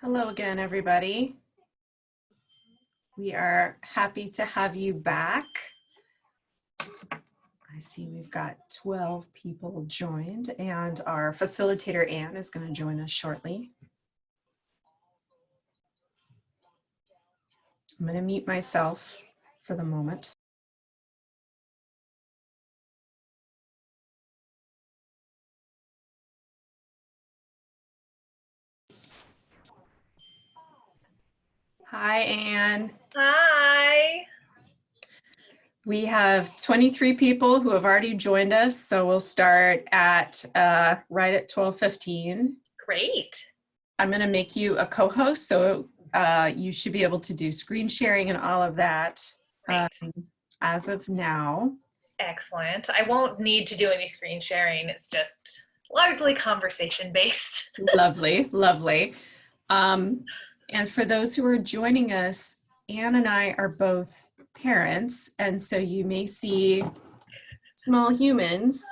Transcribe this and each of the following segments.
Hello again, everybody. We are happy to have you back. I see we've got 12 people joined, and our facilitator, Anne, is going to join us shortly. I'm going to mute myself for the moment. Hi, Anne. Hi. We have 23 people who have already joined us, so we'll start at right at 12:15. Great. I'm going to make you a co-host, so you should be able to do screen sharing and all of that as of now. Excellent. I won't need to do any screen sharing. It's just largely conversation based. Lovely, lovely. And for those who are joining us, Anne and I are both parents, and so you may see small humans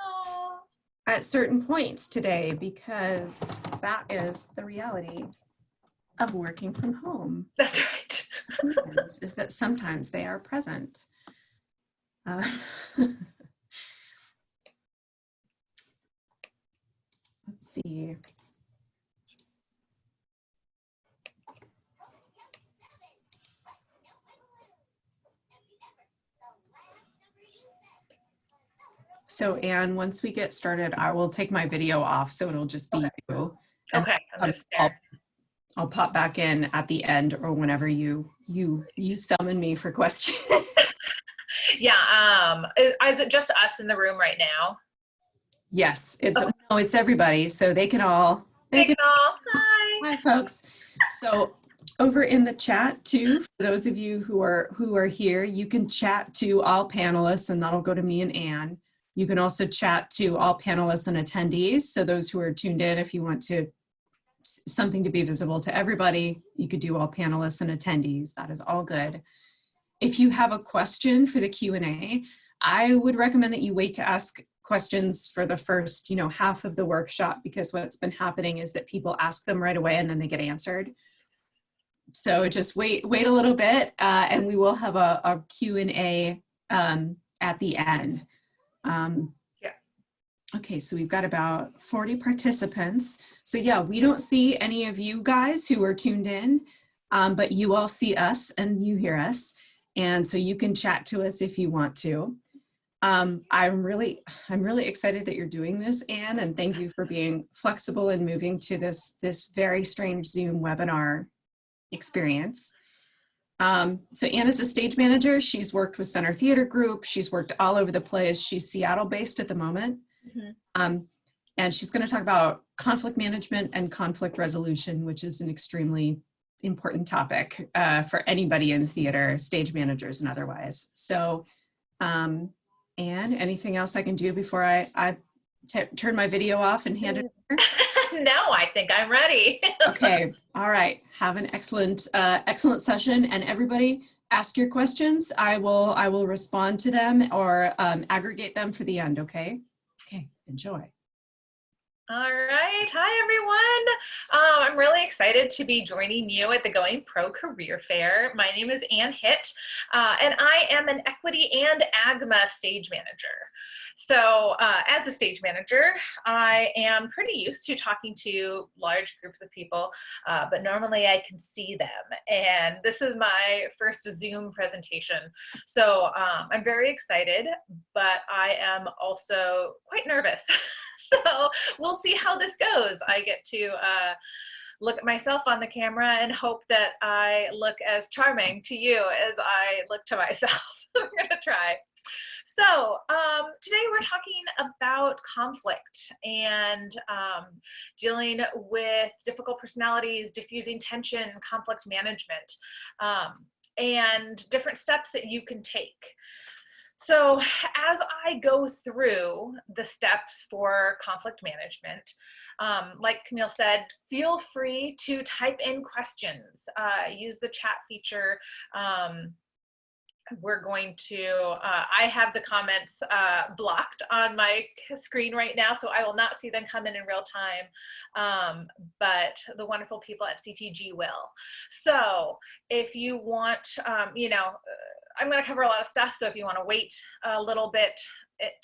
at certain points today because that is the reality of working from home. That's right. Is that sometimes they are present. Let's see. So Anne, once we get started, I will take my video off, so it'll just be you. And Okay, I'm just there. I'll pop back in at the end or whenever you summon me for questions. Yeah. Is it just us in the room right now? Yes, it's everybody, so they can all. Hi. Hi, folks. So over in the chat too, for those of you who are here, you can chat to all panelists, and that'll go to me and Anne. You can also chat to all panelists and attendees. So those who are tuned in, if you want to something to be visible to everybody, you could do all panelists and attendees. That is all good. If you have a question for the Q&A, I would recommend that you wait to ask questions for the first, half of the workshop, because what's been happening is that people ask them right away and then they get answered. So just wait a little bit, and we will have a Q&A at the end. Okay, so we've got about 40 participants. So yeah, we don't see any of you guys who are tuned in, but you all see us and you hear us. And so you can chat to us if you want to. I'm really excited that you're doing this, Anne, and thank you for being flexible and moving to this very strange Zoom webinar experience. So Anne is a stage manager. She's worked with Center Theater Group. She's worked all over the place. She's Seattle based at the moment. Mm-hmm. And she's going to talk about conflict management and conflict resolution, which is an extremely important topic for anybody in theater, stage managers and otherwise. So Anne, anything else I can do before I turn my video off and hand it over? No, I think I'm ready. Okay, all right. Have an excellent session, and everybody ask your questions. I will respond to them or aggregate them for the end, okay? Okay, enjoy. All right. Hi, everyone. I'm really excited to be joining you at the Going Pro Career Fair. My name is Ann Hitt, and I am an equity and AGMA stage manager. So as a stage manager, I am pretty used to talking to large groups of people, but normally I can see them. And this is my first Zoom presentation. So I'm very excited, but I am also quite nervous. So we'll see how this goes. I get to look at myself on the camera and hope that I look as charming to you as I look to myself. I'm gonna try. So today we're talking about conflict and dealing with difficult personalities, diffusing tension, conflict management, and different steps that you can take. So as I go through the steps for conflict management, like Camille said, feel free to type in questions, use the chat feature. we're going to, I have the comments blocked on my screen right now, so I will not see them come in real time, but the wonderful people at CTG will. So if you want, you know, I'm going to cover a lot of stuff, so if you want to wait a little bit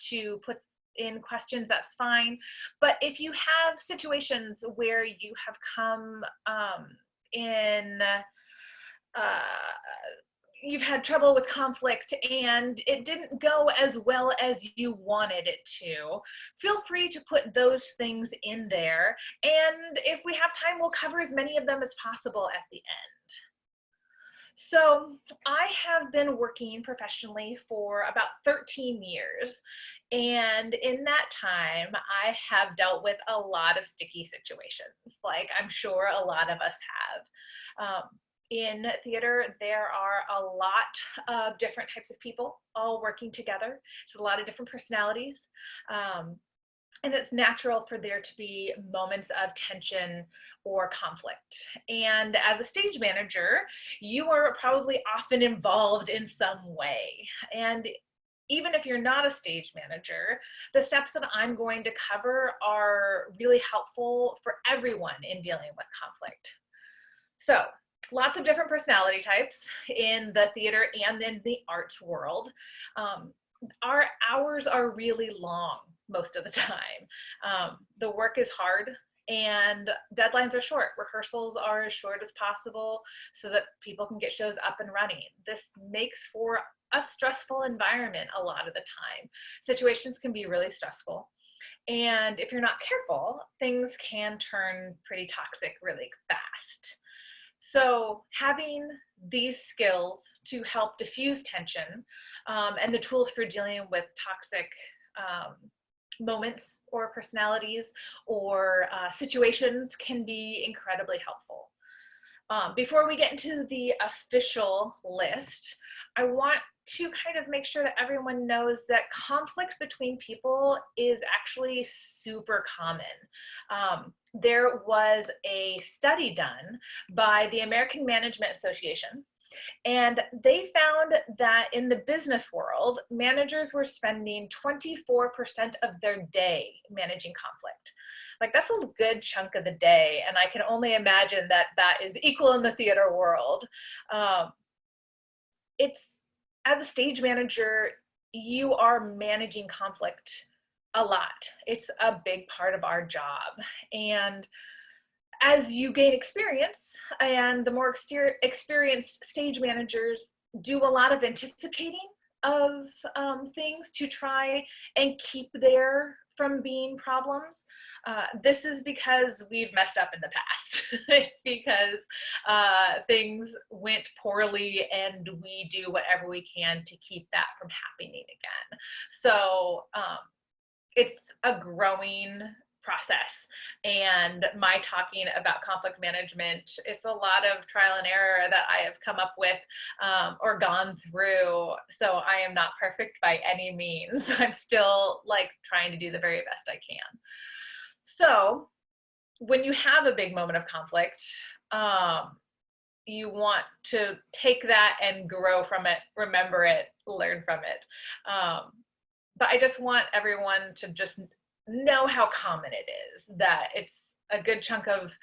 to put in questions, that's fine. But if you have situations where you have come in, you've had trouble with conflict and it didn't go as well as you wanted it to, feel free to put those things in there. And if we have time, we'll cover as many of them as possible at the end. So I have been working professionally for about 13 years. And in that time, I have dealt with a lot of sticky situations, like I'm sure a lot of us have. In theater, there are a lot of different types of people all working together. There's a lot of different personalities. And it's natural for there to be moments of tension or conflict. And as a stage manager, you are probably often involved in some way. And even if you're not a stage manager, the steps that I'm going to cover are really helpful for everyone in dealing with conflict. So, lots of different personality types in the theater and in the arts world. Our hours are really long most of the time. The work is hard and deadlines are short. Rehearsals are as short as possible so that people can get shows up and running. This makes for a stressful environment a lot of the time. Situations can be really stressful. And if you're not careful, things can turn pretty toxic really fast. So having these skills to help diffuse tension and the tools for dealing with toxic moments or personalities or situations can be incredibly helpful. Before we get into the official list, I want to kind of make sure that everyone knows that conflict between people is actually super common. There was a study done by the American Management Association, and they found that in the business world, managers were spending 24% of their day managing conflict. Like, that's a good chunk of the day, and I can only imagine that that is equal in the theater world. As a stage manager, you are managing conflict a lot. It's a big part of our job. And as you gain experience, and the more experienced stage managers do a lot of anticipating of things to try and keep there from being problems. This is because we've messed up in the past. It's because things went poorly and we do whatever we can to keep that from happening again. So it's a growing process, and my talking about conflict management, it's a lot of trial and error that I have come up with or gone through. So I am not perfect by any means. I'm still like trying to do the very best I can. So when you have a big moment of conflict, you want to take that and grow from it, remember it, learn from it. But I just want everyone to just know how common it is, that it's a good chunk of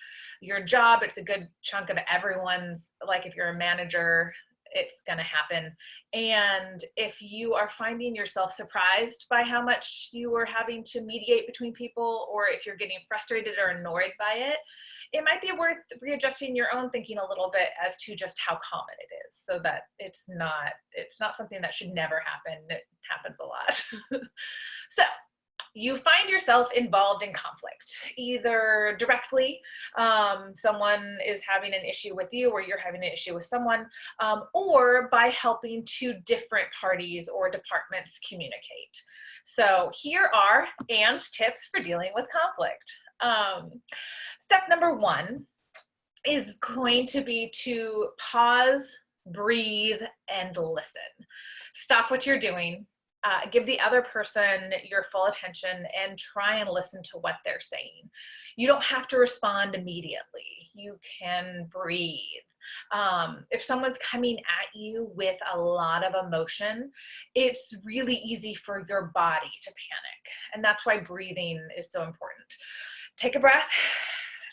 your job. It's a good chunk of everyone's, like if you're a manager, it's going to happen. And if you are finding yourself surprised by how much you are having to mediate between people, or if you're getting frustrated or annoyed by it, it might be worth readjusting your own thinking a little bit as to just how common it is, so that it's not something that should never happen. It happens a lot. So you find yourself involved in conflict, either directly, someone is having an issue with you or you're having an issue with someone, or by helping two different parties or departments communicate. So here are Anne's tips for dealing with conflict. Step number one is going to be to pause, breathe, and listen. Stop what you're doing. Give the other person your full attention and try and listen to what they're saying. You don't have to respond immediately. You can breathe. If someone's coming at you with a lot of emotion, it's really easy for your body to panic. And that's why breathing is so important. Take a breath,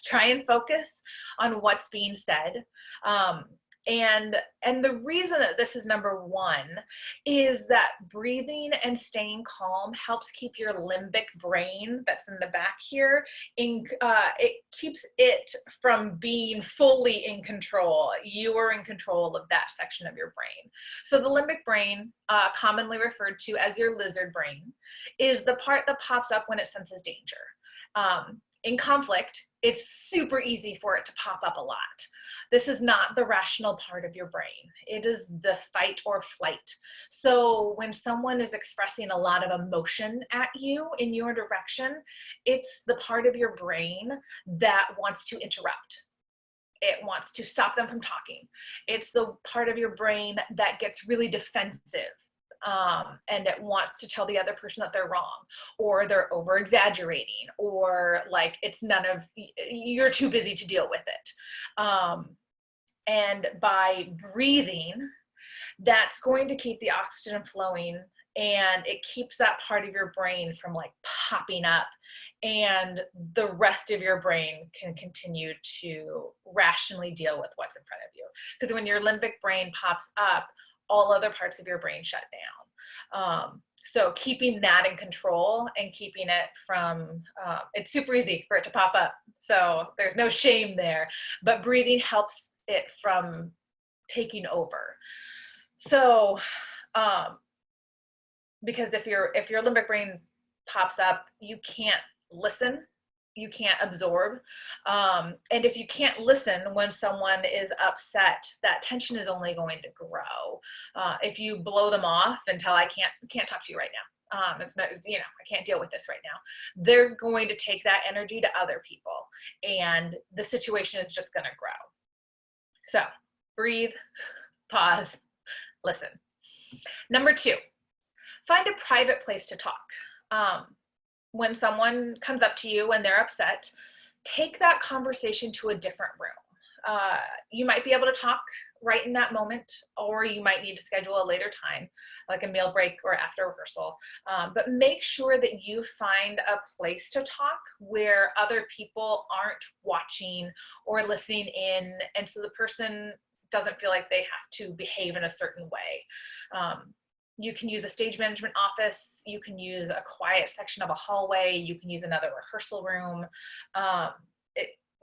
try and focus on what's being said. And the reason that this is number one is that breathing and staying calm helps keep your limbic brain that's in the back here, it keeps it from being fully in control. You are in control of that section of your brain. So the limbic brain, commonly referred to as your lizard brain, is the part that pops up when it senses danger. In conflict, it's super easy for it to pop up a lot. This is not the rational part of your brain. It is the fight or flight. So when someone is expressing a lot of emotion at you in your direction, it's the part of your brain that wants to interrupt. It wants to stop them from talking. It's the part of your brain that gets really defensive. And it wants to tell the other person that they're wrong, or they're over exaggerating, or like you're too busy to deal with it. And by breathing, that's going to keep the oxygen flowing, and it keeps that part of your brain from like popping up, and the rest of your brain can continue to rationally deal with what's in front of you. Because when your limbic brain pops up, all other parts of your brain shut down. So keeping that in control and keeping it from, it's super easy for it to pop up. So there's no shame there, but breathing helps it from taking over. So, because if your limbic brain pops up, you can't listen, you can't absorb. And if you can't listen when someone is upset, that tension is only going to grow. If you blow them off and tell, I can't talk to you right now. It's not, I can't deal with this right now. They're going to take that energy to other people, and the situation is just going to grow. So breathe, pause, listen. Number two, find a private place to talk. When someone comes up to you and they're upset, take that conversation to a different room. You might be able to talk right in that moment, or you might need to schedule a later time, like a meal break or after rehearsal. But make sure that you find a place to talk where other people aren't watching or listening in, and so the person doesn't feel like they have to behave in a certain way. You can use a stage management office, you can use a quiet section of a hallway, you can use another rehearsal room.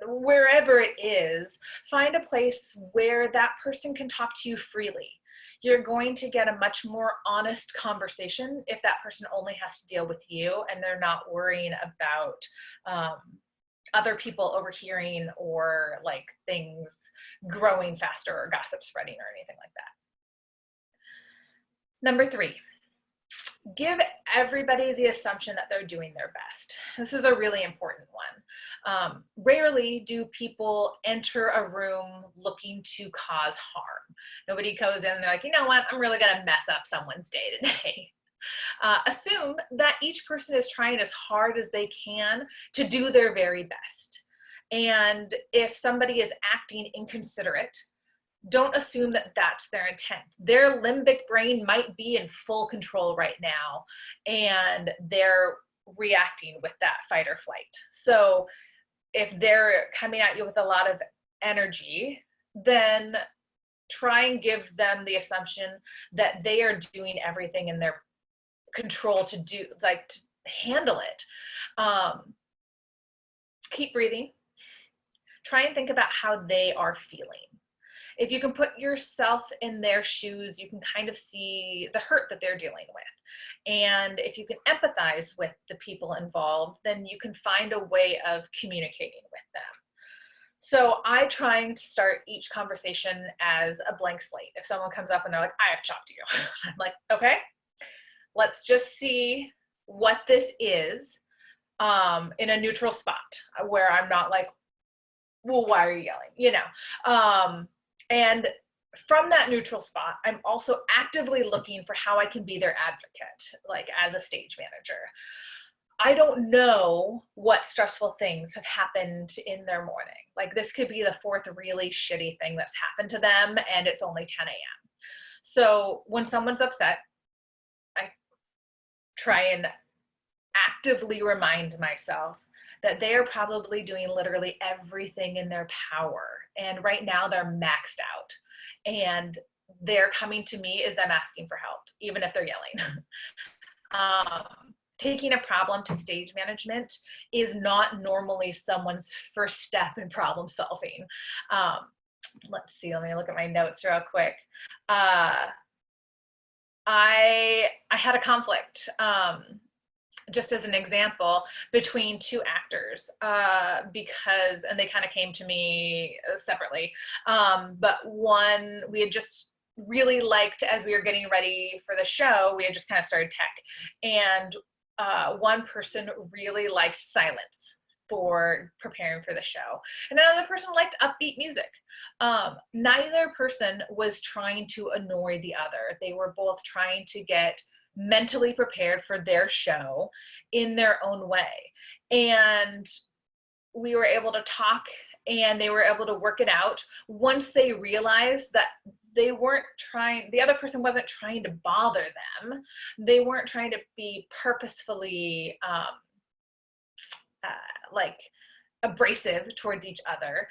Wherever it is, find a place where that person can talk to you freely. You're going to get a much more honest conversation if that person only has to deal with you and they're not worrying about other people overhearing, or like things growing faster, or gossip spreading, or anything like that. Number three, give everybody the assumption that they're doing their best. This is a really important one. Rarely do people enter a room looking to cause harm. Nobody goes in and they're like, you know what, I'm really gonna mess up someone's day today. Assume that each person is trying as hard as they can to do their very best. And if somebody is acting inconsiderate, don't assume that that's their intent. Their limbic brain might be in full control right now, and they're reacting with that fight or flight. So if they're coming at you with a lot of energy, then try and give them the assumption that they are doing everything in their control to do, like, to handle it. Keep breathing. Try and think about how they are feeling. If you can put yourself in their shoes, you can kind of see the hurt that they're dealing with. And if you can empathize with the people involved, then you can find a way of communicating with them. So I try to start each conversation as a blank slate. If someone comes up and they're like, I have to talk to you, I'm like, okay, let's just see what this is in a neutral spot where I'm not like, well, why are you yelling? And from that neutral spot, I'm also actively looking for how I can be their advocate, like as a stage manager. I don't know what stressful things have happened in their morning. Like this could be the fourth really shitty thing that's happened to them and it's only 10 a.m. So when someone's upset, I try and actively remind myself that they are probably doing literally everything in their power. And right now they're maxed out. And they're coming to me as them asking for help, even if they're yelling. Taking a problem to stage management is not normally someone's first step in problem solving. Let's see, let me look at my notes real quick. I had a conflict, just as an example, between two actors because, and they kind of came to me separately, but one we had just really liked as we were getting ready for the show, we had just kind of started tech, and one person really liked silence for preparing for the show, and another person liked upbeat music. Neither person was trying to annoy the other. They were both trying to get mentally prepared for their show in their own way. And we were able to talk and they were able to work it out once they realized that they weren't trying, the other person wasn't trying to bother them. They weren't trying to be purposefully like abrasive towards each other.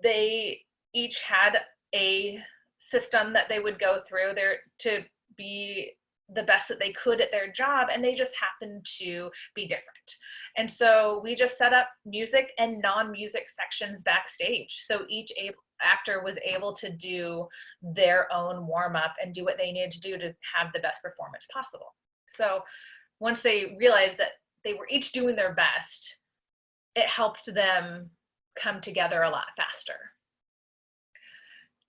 They each had a system that they would go through there to be the best that they could at their job, and they just happened to be different. And so we just set up music and non-music sections backstage, so each actor was able to do their own warm-up and do what they needed to do to have the best performance possible. So once they realized that they were each doing their best, it helped them come together a lot faster.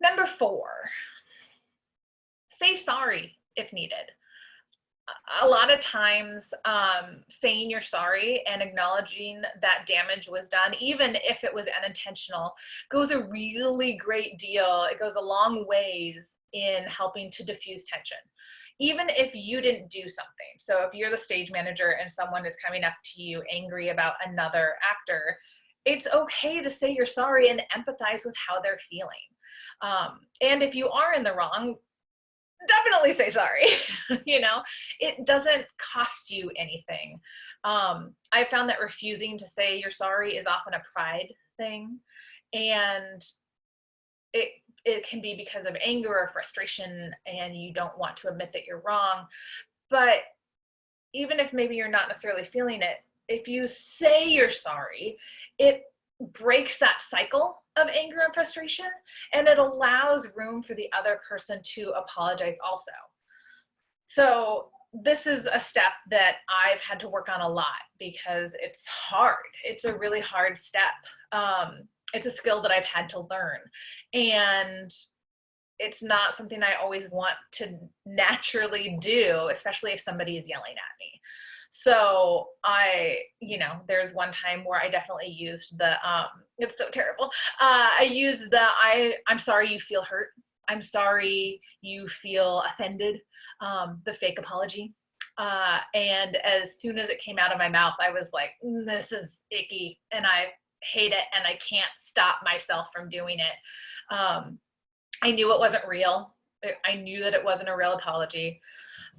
Number 4, say sorry if needed. A lot of times saying you're sorry and acknowledging that damage was done, even if it was unintentional, goes a really great deal. It goes a long ways in helping to diffuse tension, even if you didn't do something. So if you're the stage manager and someone is coming up to you angry about another actor, it's okay to say you're sorry and empathize with how they're feeling. And if you are in the wrong, definitely say sorry. You know, it doesn't cost you anything. I found that refusing to say you're sorry is often a pride thing, and it can be because of anger or frustration and you don't want to admit that you're wrong. But even if maybe you're not necessarily feeling it, if you say you're sorry, it breaks that cycle of anger and frustration, and it allows room for the other person to apologize also. So this is a step that I've had to work on a lot because it's hard. It's a really hard step. It's a skill that I've had to learn, and it's not something I always want to naturally do, especially if somebody is yelling at me. So there's one time where I definitely used the, it's so terrible. I used the, I'm sorry you feel hurt. I'm sorry you feel offended, the fake apology. And as soon as it came out of my mouth, I was like, this is icky and I hate it and I can't stop myself from doing it. I knew it wasn't real. I knew that it wasn't a real apology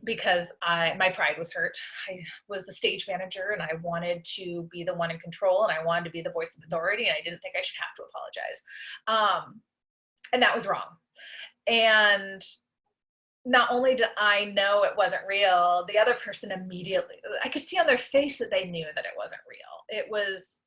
because my pride was hurt. I was the stage manager and I wanted to be the one in control and I wanted to be the voice of authority, and I didn't think I should have to apologize. And that was wrong. And not only did I know it wasn't real, the other person immediately, I could see on their face that they knew that it wasn't real. It was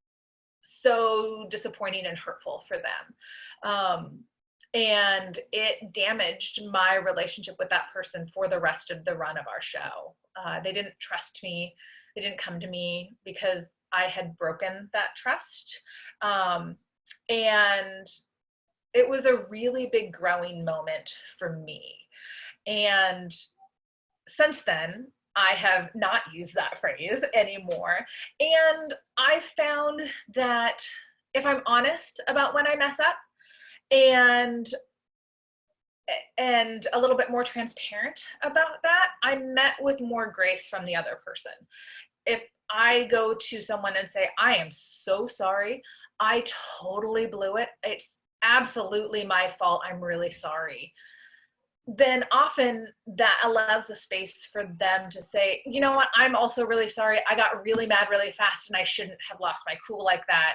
so disappointing and hurtful for them. And it damaged my relationship with that person for the rest of the run of our show. They didn't trust me. They didn't come to me because I had broken that trust. And it was a really big growing moment for me. And since then, I have not used that phrase anymore. And I found that if I'm honest about when I mess up, and a little bit more transparent about that, I met with more grace from the other person. If I go to someone and say, I am so sorry. I totally blew it. It's absolutely my fault. I'm really sorry. Then often that allows the space for them to say, you know what, I'm also really sorry. I got really mad really fast and I shouldn't have lost my cool like that.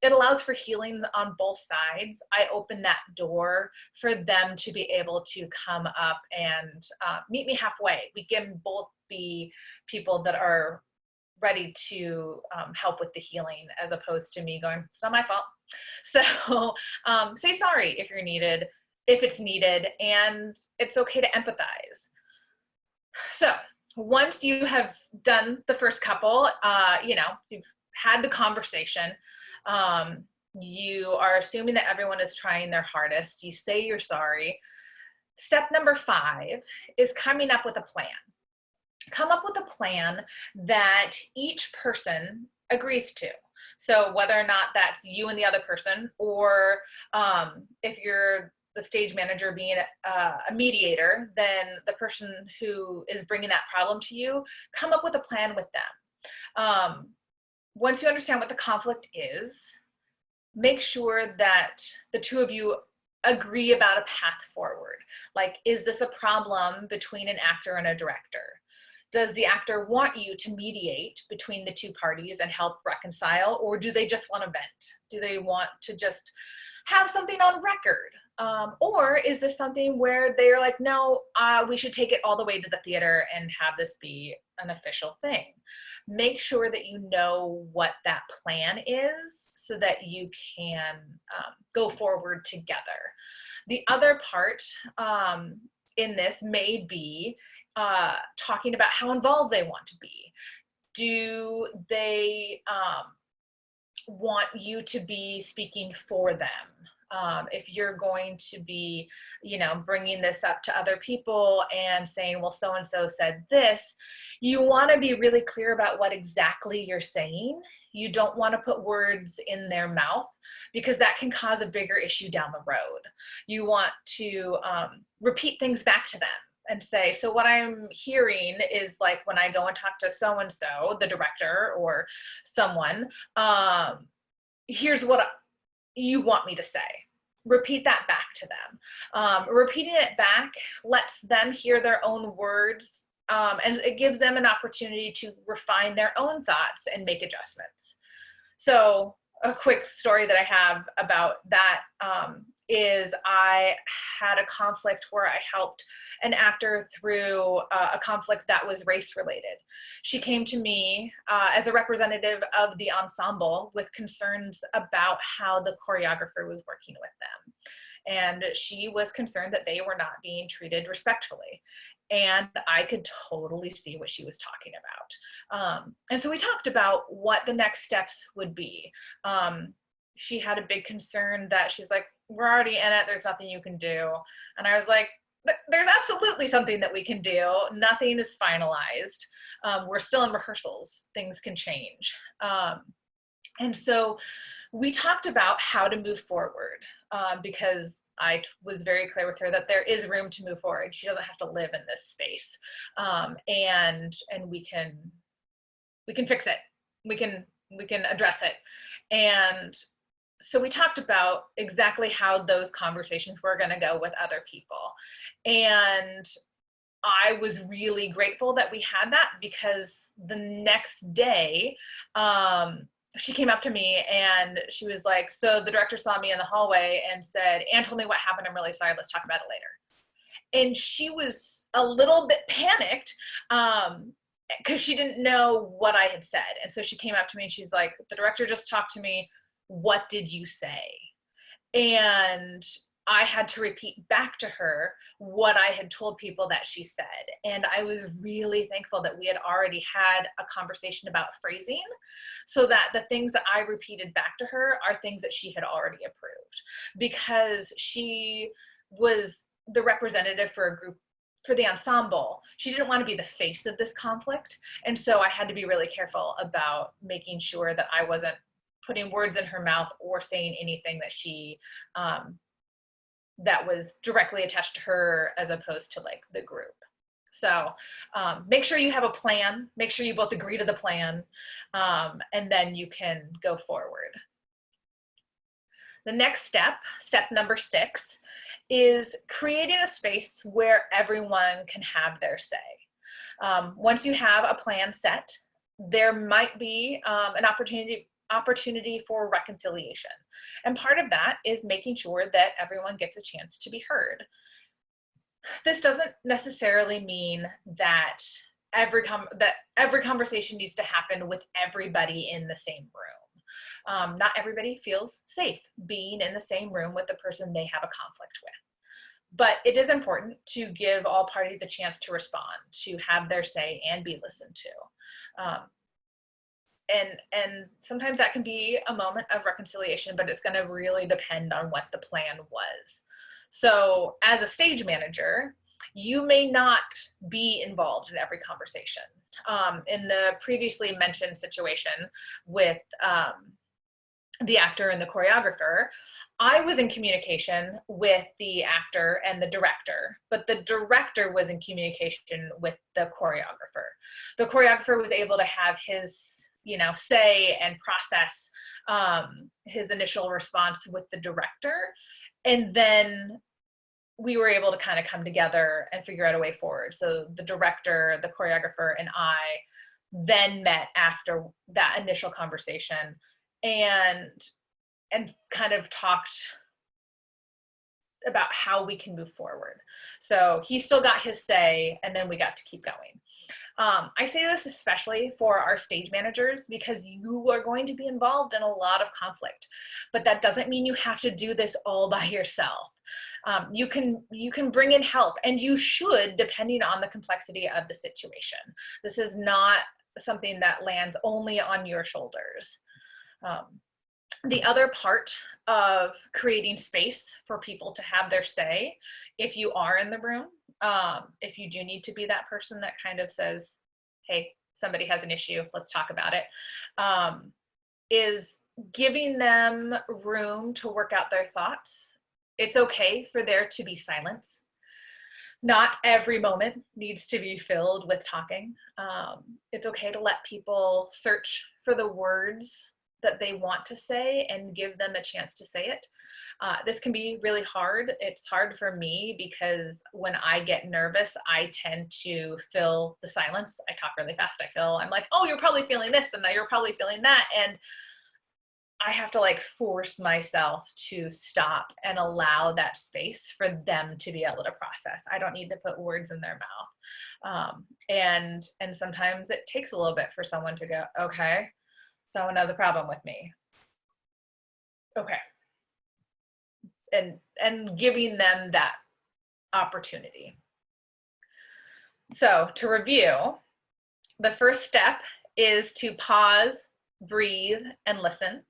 It allows for healing on both sides. I open that door for them to be able to come up and meet me halfway. We can both be people that are ready to help with the healing, as opposed to me going, it's not my fault. So say sorry if you're needed, if it's needed, and it's okay to empathize. So once you have done the first couple, you've had the conversation, you are assuming that everyone is trying their hardest, you say you're sorry. Step number 5 is coming up with a plan. Come up with a plan that each person agrees to. So whether or not that's you and the other person, or if you're the stage manager being a mediator, then the person who is bringing that problem to you, come up with a plan with them. Once you understand what the conflict is, make sure that the two of you agree about a path forward. Like, is this a problem between an actor and a director? Does the actor want you to mediate between the two parties and help reconcile, or do they just want to vent? Do they want to just have something on record? Or is this something where they're like, no, we should take it all the way to the theater and have this be an official thing? Make sure that you know what that plan is so that you can go forward together. The other part in this may be talking about how involved they want to be. Do they want you to be speaking for them? If you're going to be, bringing this up to other people and saying, well, so-and-so said this, you want to be really clear about what exactly you're saying. You don't want to put words in their mouth, because that can cause a bigger issue down the road. You want to repeat things back to them and say, so what I'm hearing is, like, when I go and talk to so-and-so, the director or someone, here's what you want me to say. Repeat that back to them. Repeating it back lets them hear their own words, and it gives them an opportunity to refine their own thoughts and make adjustments. So a quick story that I have about that is I had a conflict where I helped an actor through a conflict that was race related. She came to me as a representative of the ensemble with concerns about how the choreographer was working with them. And she was concerned that they were not being treated respectfully. And I could totally see what she was talking about. And so we talked about what the next steps would be. She had a big concern that she's like, we're already in it, there's nothing you can do. And I was like, there's absolutely something that we can do. Nothing is finalized. We're still in rehearsals. Things can change. And so we talked about how to move forward, because I was very clear with her that there is room to move forward. She doesn't have to live in this space. And we can fix it. We can address it. And so we talked about exactly how those conversations were going to go with other people. And I was really grateful that we had that, because the next day, she came up to me and she was like, so the director saw me in the hallway and said, Anne told me what happened. I'm really sorry. Let's talk about it later. And she was a little bit panicked, because she didn't know what I had said. And so she came up to me and she's like, the director just talked to me. What did you say? And I had to repeat back to her what I had told people that she said. And I was really thankful that we had already had a conversation about phrasing, so that the things that I repeated back to her are things that she had already approved, because she was the representative for a group, for the ensemble. She didn't want to be the face of this conflict. And so I had to be really careful about making sure that I wasn't putting words in her mouth or saying anything that she, that was directly attached to her, as opposed to like the group. So make sure you have a plan, make sure you both agree to the plan, and then you can go forward. The next step, step number 6, is creating a space where everyone can have their say. Once you have a plan set, there might be an opportunity for reconciliation. And part of that is making sure that everyone gets a chance to be heard. This doesn't necessarily mean that every conversation needs to happen with everybody in the same room. Not everybody feels safe being in the same room with the person they have a conflict with. But it is important to give all parties a chance to respond, to have their say and be listened to. And sometimes that can be a moment of reconciliation, but it's going to really depend on what the plan was. So as a stage manager, you may not be involved in every conversation. In the previously mentioned situation with the actor and the choreographer, I was in communication with the actor and the director, but the director was in communication with the choreographer. The choreographer was able to have his, say and process his initial response with the director. And then we were able to kind of come together and figure out a way forward. So the director, the choreographer, and I then met after that initial conversation and kind of talked about how we can move forward. So he still got his say, and then we got to keep going. I say this especially for our stage managers because you are going to be involved in a lot of conflict, but that doesn't mean you have to do this all by yourself. You can bring in help, and you should, depending on the complexity of the situation. This is not something that lands only on your shoulders. The other part of creating space for people to have their say, if you are in the room, if you do need to be that person that kind of says, hey, somebody has an issue, let's talk about it, is giving them room to work out their thoughts. It's okay for there to be silence. Not every moment needs to be filled with talking. It's okay to let people search for the words that they want to say and give them a chance to say it. This can be really hard. It's hard for me because when I get nervous, I tend to fill the silence. I talk really fast. I'm like, oh, you're probably feeling this, and now you're probably feeling that. And I have to force myself to stop and allow that space for them to be able to process. I don't need to put words in their mouth. And sometimes it takes a little bit for someone to go, okay, someone has a problem with me. Okay. And giving them that opportunity. So to review, the first step is to pause, breathe, and listen.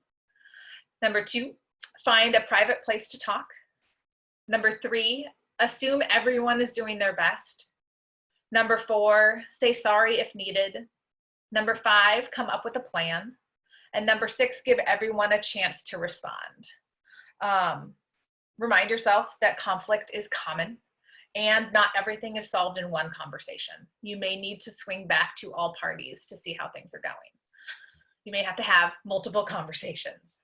Number 2, find a private place to talk. Number 3, assume everyone is doing their best. Number 4, say sorry if needed. Number 5, come up with a plan. And number 6, give everyone a chance to respond. Remind yourself that conflict is common and not everything is solved in one conversation. You may need to swing back to all parties to see how things are going. You may have to have multiple conversations.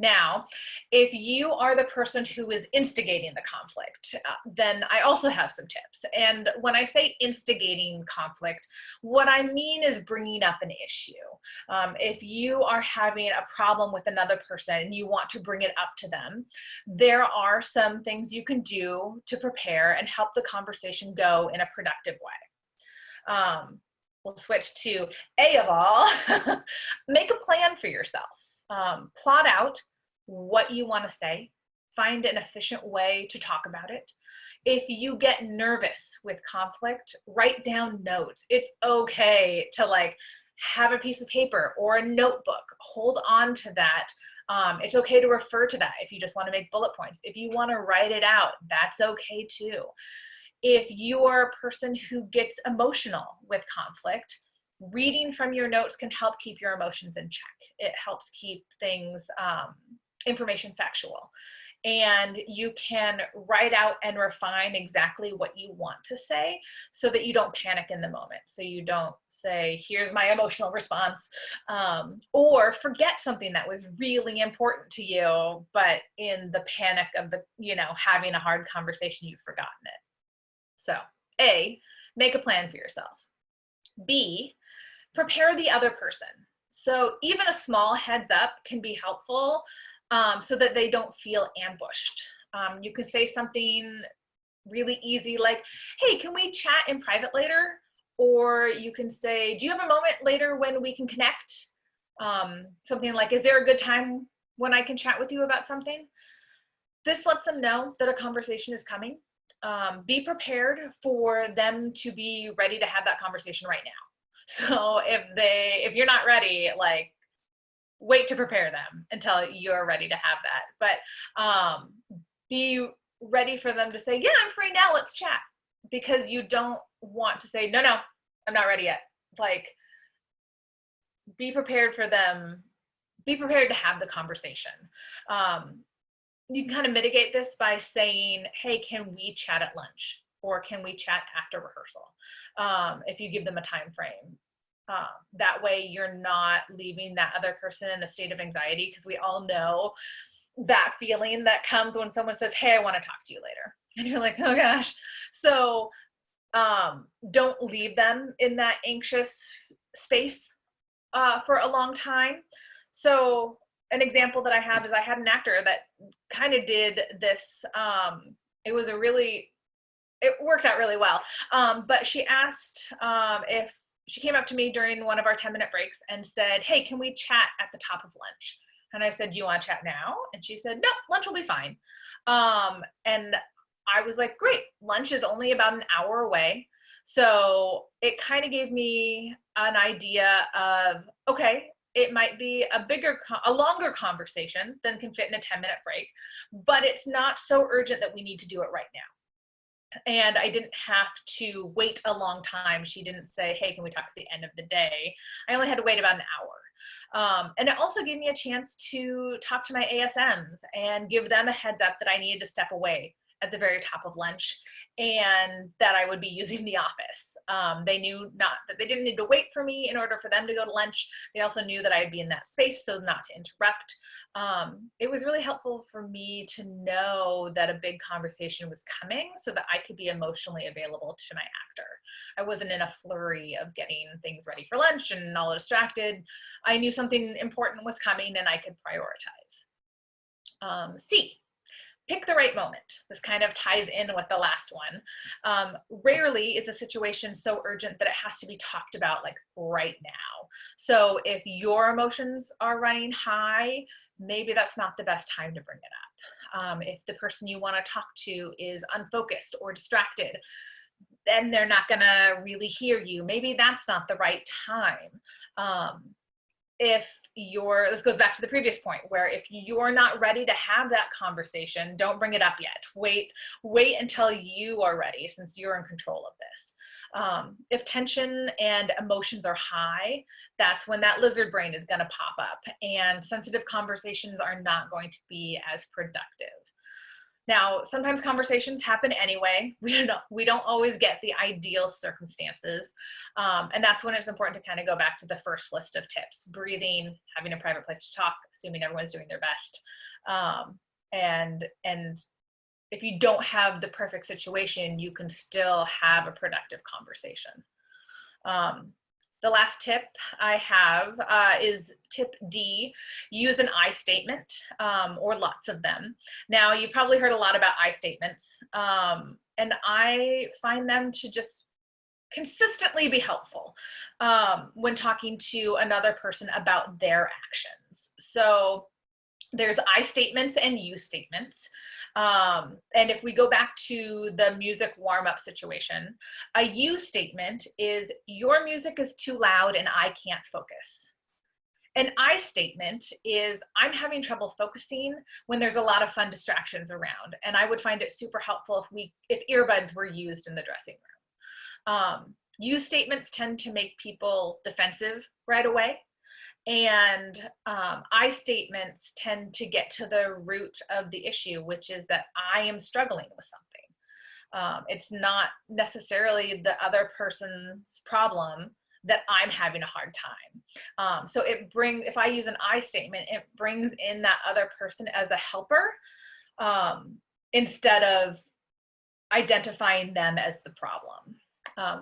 Now, if you are the person who is instigating the conflict, then I also have some tips. And when I say instigating conflict, what I mean is bringing up an issue. If you are having a problem with another person and you want to bring it up to them, there are some things you can do to prepare and help the conversation go in a productive way. We'll switch to A of all, make a plan for yourself. Plot out what you want to say, find an efficient way to talk about it. If you get nervous with conflict, write down notes. It's okay to have a piece of paper or a notebook, hold on to that. It's okay to refer to that if you just want to make bullet points. If you want to write it out, that's okay too. If you are a person who gets emotional with conflict, reading from your notes can help keep your emotions in check. It helps keep things information factual. And you can write out and refine exactly what you want to say so that you don't panic in the moment. So you don't say, here's my emotional response, or forget something that was really important to you, but in the panic of the, having a hard conversation, you've forgotten it. So A, make a plan for yourself. B, prepare the other person. So even a small heads up can be helpful, so that they don't feel ambushed. You can say something really easy like, hey, can we chat in private later? Or you can say, do you have a moment later when we can connect? Something like, is there a good time when I can chat with you about something? This lets them know that a conversation is coming. Be prepared for them to be ready to have that conversation right now. So if you're not ready, like, wait to prepare them until you're ready to have that. But be ready for them to say, yeah, I'm free now, let's chat. Because you don't want to say, no, I'm not ready yet. Like, be prepared for them, be prepared to have the conversation. You can kind of mitigate this by saying, hey, can we chat at lunch? Or can we chat after rehearsal? If you give them a time frame. That way you're not leaving that other person in a state of anxiety, because we all know that feeling that comes when someone says, hey, I want to talk to you later. And you're like, oh gosh. So don't leave them in that anxious space for a long time. So an example that I have is I had an actor that kind of did this. It worked out really well. But she asked if she came up to me during one of our 10-minute breaks and said, hey, can we chat at the top of lunch? And I said, do you want to chat now? And she said, no, lunch will be fine. And I was like, great, lunch is only about an hour away. So it kind of gave me an idea of, okay, it might be a longer conversation than can fit in a 10-minute break, but it's not so urgent that we need to do it right now. And I didn't have to wait a long time. She didn't say, hey, can we talk at the end of the day? I only had to wait about an hour. And it also gave me a chance to talk to my ASMs and give them a heads up that I needed to step away at the very top of lunch and that I would be using the office. They knew not that they didn't need to wait for me in order for them to go to lunch. They also knew that I'd be in that space, so not to interrupt. It was really helpful for me to know that a big conversation was coming so that I could be emotionally available to my actor. I wasn't in a flurry of getting things ready for lunch and all distracted. I knew something important was coming and I could prioritize. C, pick the right moment. This kind of ties in with the last one. Rarely is a situation so urgent that it has to be talked about like right now. So if your emotions are running high, maybe that's not the best time to bring it up. If the person you want to talk to is unfocused or distracted, then they're not going to really hear you. Maybe that's not the right time. This goes back to the previous point, where if you're not ready to have that conversation, don't bring it up yet. Wait until you are ready, since you're in control of this. If tension and emotions are high, that's when that lizard brain is going to pop up, and sensitive conversations are not going to be as productive. Now, sometimes conversations happen anyway. We don't always get the ideal circumstances. And that's when it's important to kind of go back to the first list of tips: breathing, having a private place to talk, assuming everyone's doing their best. And if you don't have the perfect situation, you can still have a productive conversation. The last tip I have is tip D: use an I statement, or lots of them. Now, you've probably heard a lot about I statements, and I find them to just consistently be helpful when talking to another person about their actions. So there's I statements and you statements. And if we go back to the music warm-up situation, a you statement is, your music is too loud and I can't focus. An I statement is, I'm having trouble focusing when there's a lot of fun distractions around. And I would find it super helpful if earbuds were used in the dressing room. You statements tend to make people defensive right away. And I statements tend to get to the root of the issue, which is that I am struggling with something. It's not necessarily the other person's problem that I'm having a hard time. So if I use an I statement, it brings in that other person as a helper, instead of identifying them as the problem.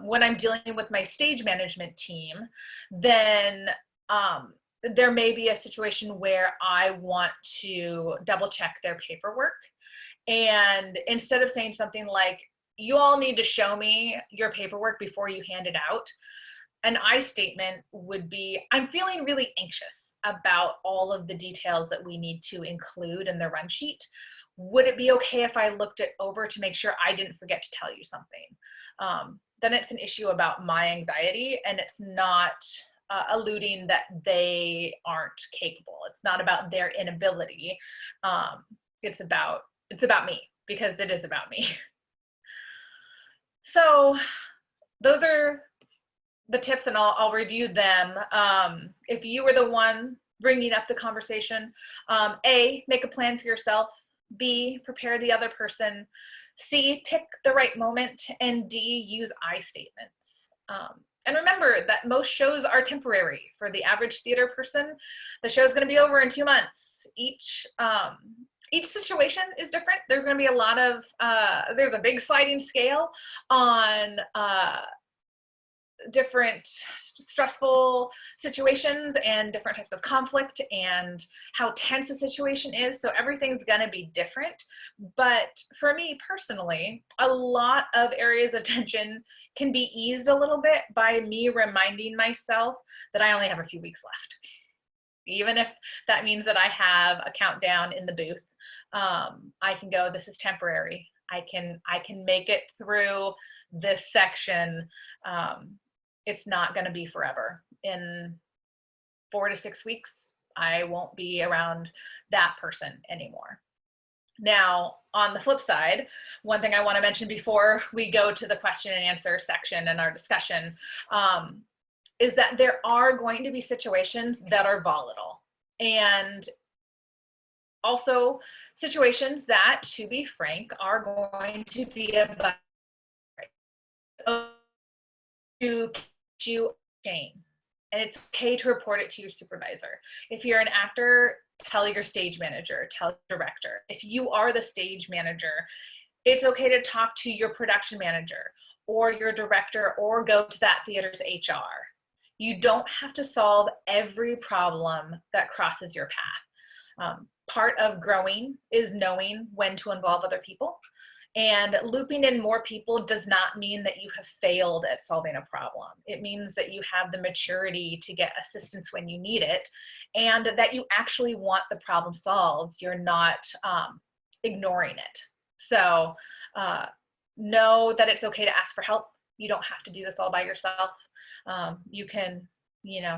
When I'm dealing with my stage management team, then there may be a situation where I want to double check their paperwork. And instead of saying something like, you all need to show me your paperwork before you hand it out, an I statement would be, I'm feeling really anxious about all of the details that we need to include in the run sheet. Would it be okay if I looked it over to make sure I didn't forget to tell you something? Then it's an issue about my anxiety, and it's not alluding that they aren't capable. It's not about their inability. It's about me, because it is about me. So those are the tips, and I'll review them. If you were the one bringing up the conversation, A, make a plan for yourself. B, prepare the other person. C, pick the right moment. And D, use I statements. And remember that most shows are temporary. For the average theater person, the show is going to be over in 2 months. Each situation is different. There's going to be a lot of, there's a big sliding scale on different stressful situations and different types of conflict and how tense a situation is. So everything's going to be different. But for me personally, a lot of areas of tension can be eased a little bit by me reminding myself that I only have a few weeks left. Even if that means that I have a countdown in the booth, I can go, this is temporary. I can make it through this section. It's not going to be forever. In 4 to 6 weeks, I won't be around that person anymore. Now, on the flip side, one thing I want to mention before we go to the question and answer section in our discussion, is that there are going to be situations that are volatile, and also situations that, to be frank, are going to be about to you shame. And it's okay to report it to your supervisor. If you're an actor, tell your stage manager, tell your director. If you are the stage manager, it's okay to talk to your production manager or your director, or go to that theater's HR. You don't have to solve every problem that crosses your path. Part of growing is knowing when to involve other people. And looping in more people does not mean that you have failed at solving a problem. It means that you have the maturity to get assistance when you need it, and that you actually want the problem solved. You're not ignoring it. So know that it's okay to ask for help. You don't have to do this all by yourself. You can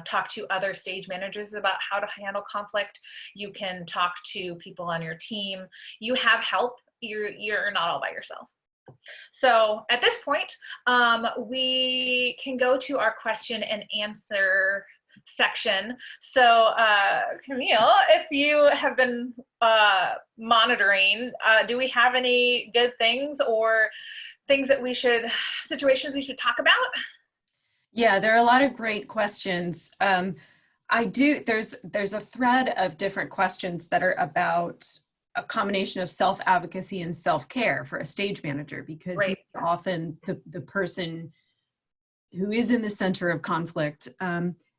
talk to other stage managers about how to handle conflict. You can talk to people on your team. You have help. You're not all by yourself. So at this point, we can go to our question and answer section. So Camille, if you have been monitoring, do we have any good things or situations we should talk about? Yeah, there are a lot of great questions. There's a thread of different questions that are about a combination of self-advocacy and self-care for a stage manager, because Right. often the person who is in the center of conflict,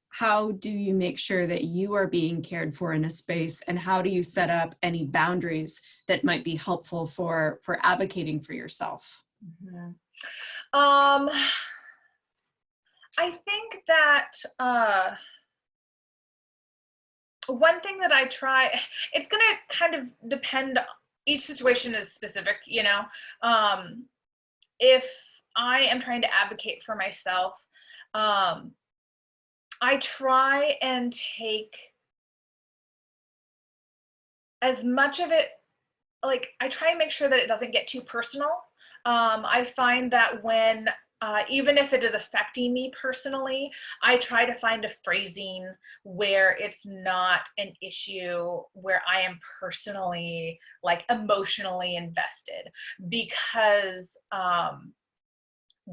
how do you make sure that you are being cared for in a space, and how do you set up any boundaries that might be helpful for advocating for yourself? Mm-hmm. I think that one thing that I try, it's going to kind of depend, each situation is specific, if I am trying to advocate for myself, I try and take as much of it, I try and make sure that it doesn't get too personal. I find that when even if it is affecting me personally, I try to find a phrasing where it's not an issue where I am personally, like, emotionally invested, because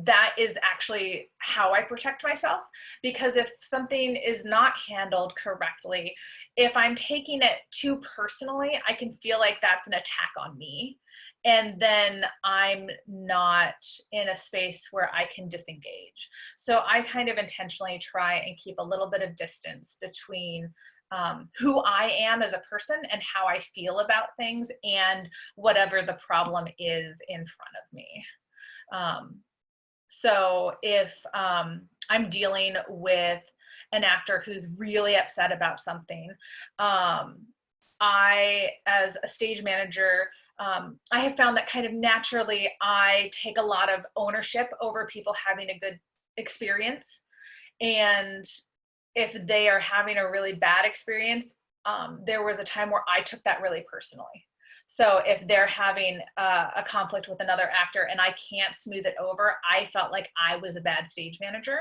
that is actually how I protect myself. Because if something is not handled correctly, if I'm taking it too personally, I can feel like that's an attack on me. And then I'm not in a space where I can disengage. So I kind of intentionally try and keep a little bit of distance between who I am as a person and how I feel about things and whatever the problem is in front of me. So if I'm dealing with an actor who's really upset about something, I, as a stage manager, I have found that kind of naturally I take a lot of ownership over people having a good experience. And if they are having a really bad experience, there was a time where I took that really personally. So if they're having a conflict with another actor and I can't smooth it over, I felt like I was a bad stage manager.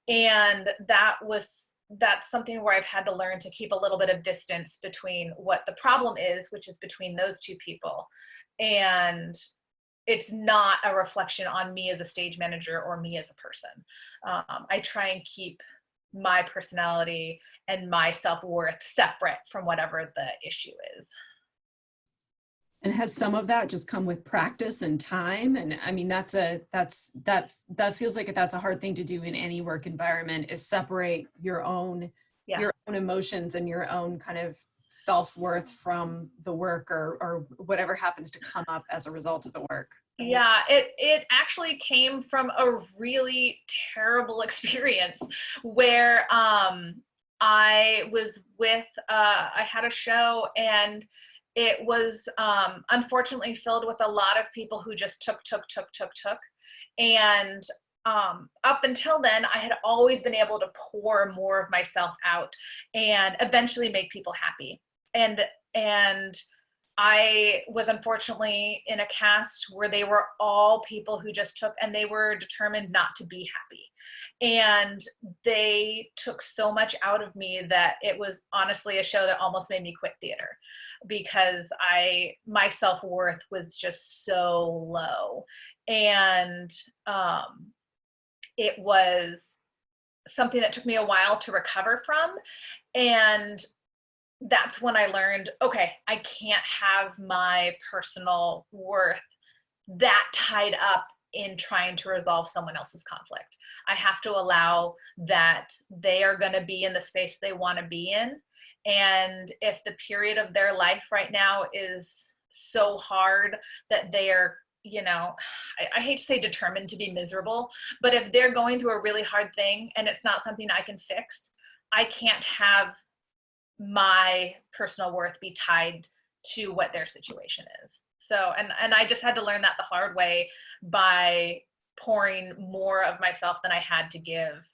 And that's something where I've had to learn to keep a little bit of distance between what the problem is, which is between those two people. And it's not a reflection on me as a stage manager or me as a person. I try and keep my personality and my self-worth separate from whatever the issue is. And has some of that just come with practice and time? And I mean, that feels like that's a hard thing to do in any work environment, is separate your own emotions and your own kind of self-worth from the work or whatever happens to come up as a result of the work. Yeah, it actually came from a really terrible experience where I was with I had a show, and it was unfortunately filled with a lot of people who just took. And up until then, I had always been able to pour more of myself out and eventually make people happy. And I was unfortunately in a cast where they were all people who just took, and they were determined not to be happy. And they took so much out of me that it was honestly a show that almost made me quit theater, because my self-worth was just so low. And it was something that took me a while to recover from. And that's when I learned, okay, I can't have my personal worth that tied up in trying to resolve someone else's conflict. I have to allow that they are going to be in the space they want to be in. And if the period of their life right now is so hard that they are, I hate to say determined to be miserable, but if they're going through a really hard thing and it's not something I can fix, I can't have my personal worth be tied to what their situation is. So, and I just had to learn that the hard way by pouring more of myself than I had to give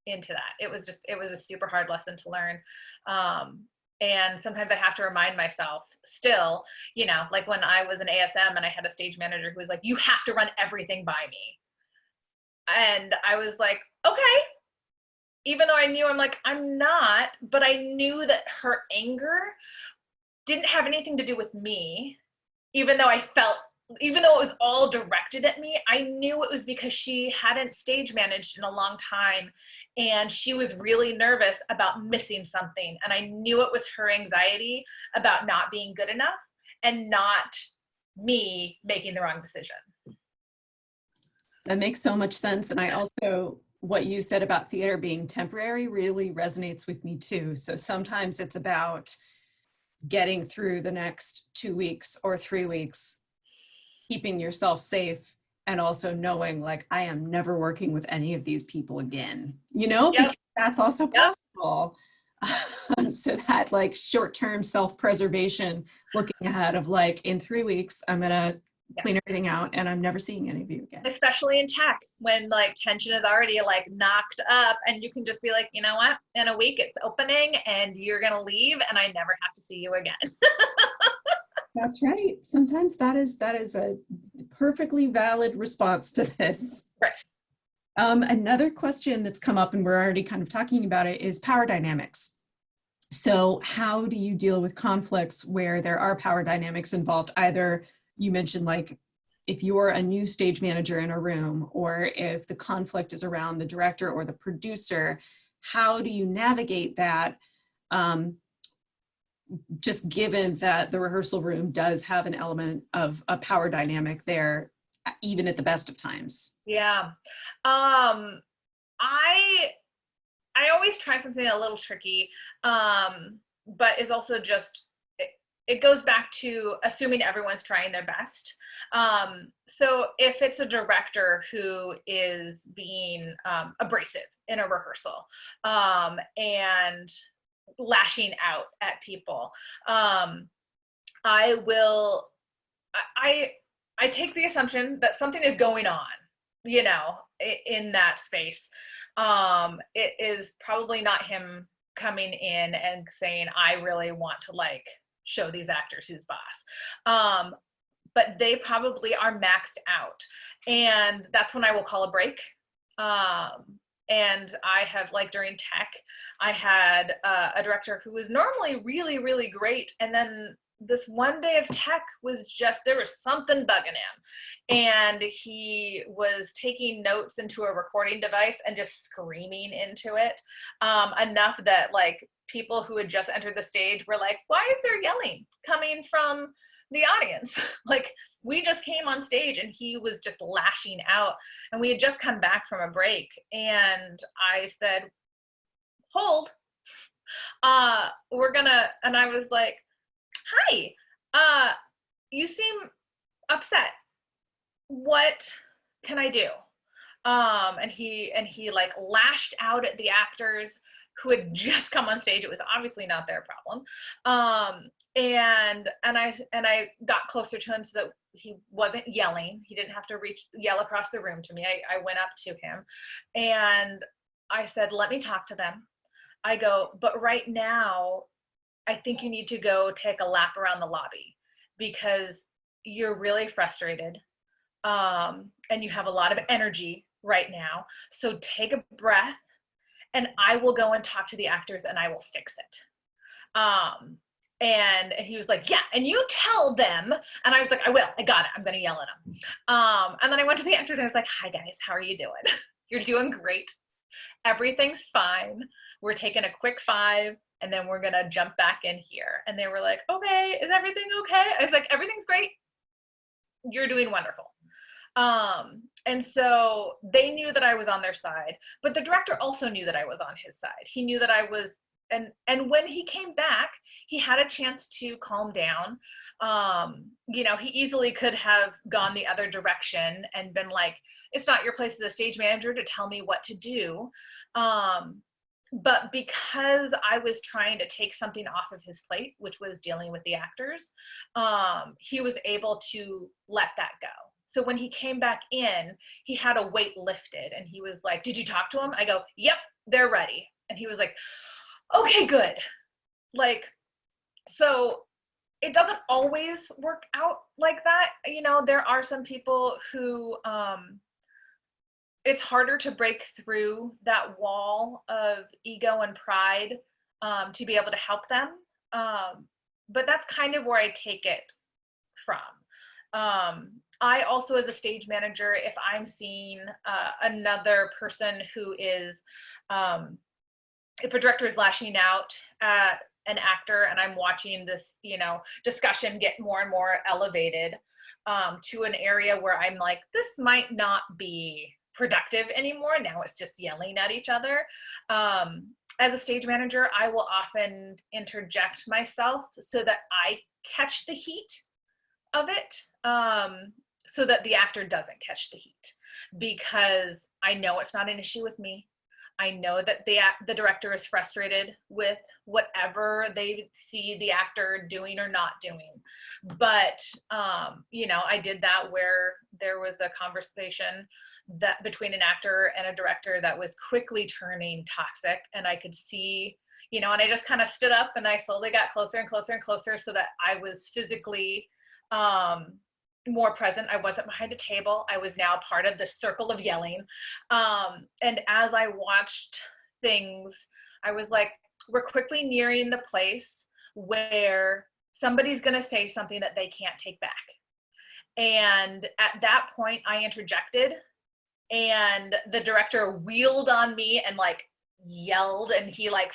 into that. It was a super hard lesson to learn. And sometimes I have to remind myself still, like when I was an ASM and I had a stage manager who was like, you have to run everything by me. And I was like, okay. Even though I knew I'm not, but I knew that her anger didn't have anything to do with me. Even though it was all directed at me, I knew it was because she hadn't stage managed in a long time, and she was really nervous about missing something. And I knew it was her anxiety about not being good enough and not me making the wrong decision. That makes so much sense. And I also, what you said about theater being temporary really resonates with me too. So sometimes it's about getting through the next 2 weeks or 3 weeks, keeping yourself safe, and also knowing like, I am never working with any of these people again, Yep. Because that's also possible. So that like short-term self-preservation, looking ahead of like, in 3 weeks, I'm gonna clean everything out and I'm never seeing any of you again. Especially in tech, when like tension is already like knocked up, and you can just be like, you know what, in a week it's opening and you're gonna leave and I never have to see you again. That's right. Sometimes that is a perfectly valid response to this. Right. Another question that's come up, and we're already kind of talking about it, is power dynamics. So how do you deal with conflicts where there are power dynamics involved? Either you mentioned like if you're a new stage manager in a room, or if the conflict is around the director or the producer, how do you navigate that? Just given that the rehearsal room does have an element of a power dynamic there, even at the best of times. Yeah. I always try something a little tricky, but is also just, it goes back to assuming everyone's trying their best. So if it's a director who is being abrasive in a rehearsal and lashing out at people, I take the assumption that something is going on, you know, in that space. It is probably not him coming in and saying, I really want to like show these actors who's boss. But they probably are maxed out. And that's when I will call a break. And I have, like during tech, I had a director who was normally really, really great. And then this one day of tech was just, there was something bugging him. And he was taking notes into a recording device and just screaming into it enough that like people who had just entered the stage were like, why is there yelling coming from the audience? Like, we just came on stage and he was just lashing out, and we had just come back from a break. And I said, hold, and I was like, hi, you seem upset. What can I do? And he like lashed out at the actors who had just come on stage. It was obviously not their problem. And I got closer to him so that he wasn't yelling. He didn't have to yell across the room to me. I went up to him and I said, let me talk to them. I go, but right now, I think you need to go take a lap around the lobby because you're really frustrated and you have a lot of energy right now. So take a breath and I will go and talk to the actors and I will fix it. And he was like, yeah, and you tell them. And I was like, I will, I got it. I'm going to yell at them. And then I went to the actors and I was like, hi guys, how are you doing? You're doing great. Everything's fine. We're taking a quick 5 and then we're going to jump back in here. And they were like, okay, is everything okay? I was like, everything's great. You're doing wonderful. And so they knew that I was on their side, but the director also knew that I was on his side. He knew that I was, and when he came back, he had a chance to calm down. You know, he easily could have gone the other direction and been like, it's not your place as a stage manager to tell me what to do. But because I was trying to take something off of his plate, which was dealing with the actors, he was able to let that go. So when he came back in, he had a weight lifted and he was like, did you talk to him? I go, yep, they're ready. And he was like, okay, good. Like, so it doesn't always work out like that. You know, there are some people who, it's harder to break through that wall of ego and pride to be able to help them. But that's kind of where I take it from. I also, as a stage manager, if I'm seeing another person who is, if a director is lashing out at an actor and I'm watching this, you know, discussion get more and more elevated to an area where I'm like, this might not be productive anymore. Now it's just yelling at each other. As a stage manager, I will often interject myself so that I catch the heat of it, so that the actor doesn't catch the heat, because I know it's not an issue with me. I know that the director is frustrated with whatever they see the actor doing or not doing. But, you know, I did that where there was a conversation that between an actor and a director that was quickly turning toxic, and I could see, you know, and I just kind of stood up and I slowly got closer and closer and closer so that I was physically more present. I wasn't behind a table. I was now part of the circle of yelling. And as I watched things, I was like, we're quickly nearing the place where somebody's going to say something that they can't take back. And at that point, I interjected, and the director wheeled on me and like yelled, and he like,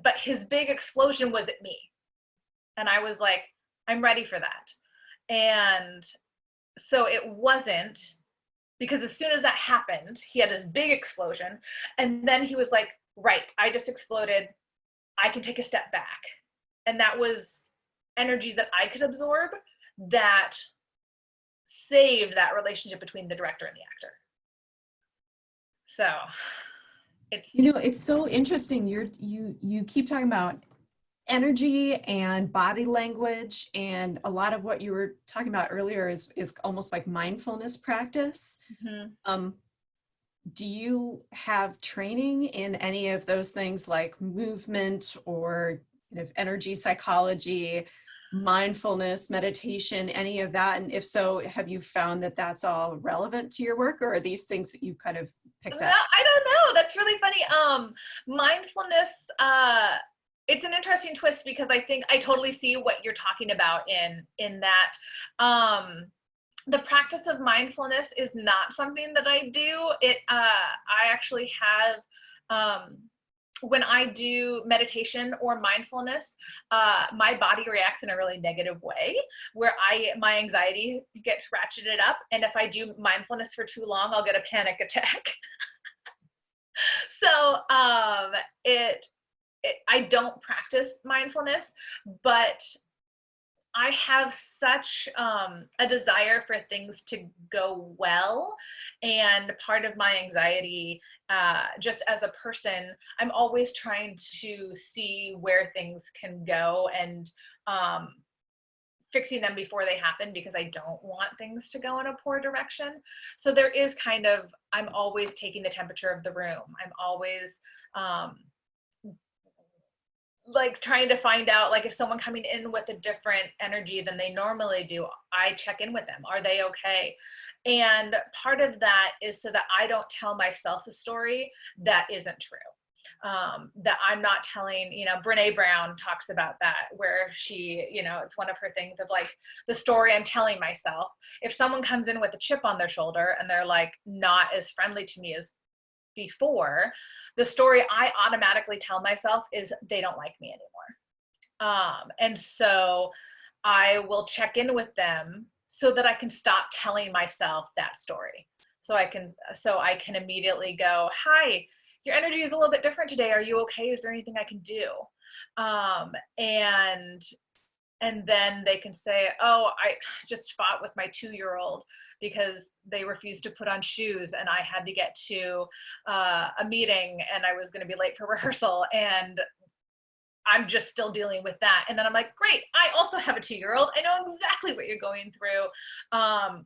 but his big explosion was at me. And I was like, I'm ready for that. And so it wasn't, because as soon as that happened, he had this big explosion. And then he was like, right, I just exploded. I can take a step back. And that was energy that I could absorb that saved that relationship between the director and the actor. So it's, You know, it's so interesting. You keep talking about energy and body language, and a lot of what you were talking about earlier is almost like mindfulness practice. Do you have training in any of those things like movement or kind of energy psychology, mindfulness, meditation, any of that? And if so, have you found that that's all relevant to your work, or are these things that you kind of picked up? I don't know. That's really funny. Mindfulness, it's an interesting twist, because I think I totally see what you're talking about in that. The practice of mindfulness is not something that I do. I actually have, when I do meditation or mindfulness, my body reacts in a really negative way, where my anxiety gets ratcheted up. And if I do mindfulness for too long, I'll get a panic attack. So I don't practice mindfulness, but I have such a desire for things to go well. And part of my anxiety, just as a person, I'm always trying to see where things can go, and fixing them before they happen, because I don't want things to go in a poor direction. So there is kind of, I'm always taking the temperature of the room. I'm always like trying to find out, like, if someone coming in with a different energy than they normally do, I check in with them. Are they okay? And part of that is so that I don't tell myself a story that isn't true. That I'm not telling, Brene Brown talks about that, where she, it's one of her things of like, the story I'm telling myself. If someone comes in with a chip on their shoulder and they're like not as friendly to me as before, the story I automatically tell myself is they don't like me anymore. And so I will check in with them so that I can stop telling myself that story. So I can immediately go, hi, your energy is a little bit different today. Are you okay? Is there anything I can do? And then they can say, oh, I just fought with my 2-year-old because they refused to put on shoes, and I had to get to a meeting, and I was going to be late for rehearsal, and I'm just still dealing with that. And then I'm like, great, I also have a 2-year-old. I know exactly what you're going through.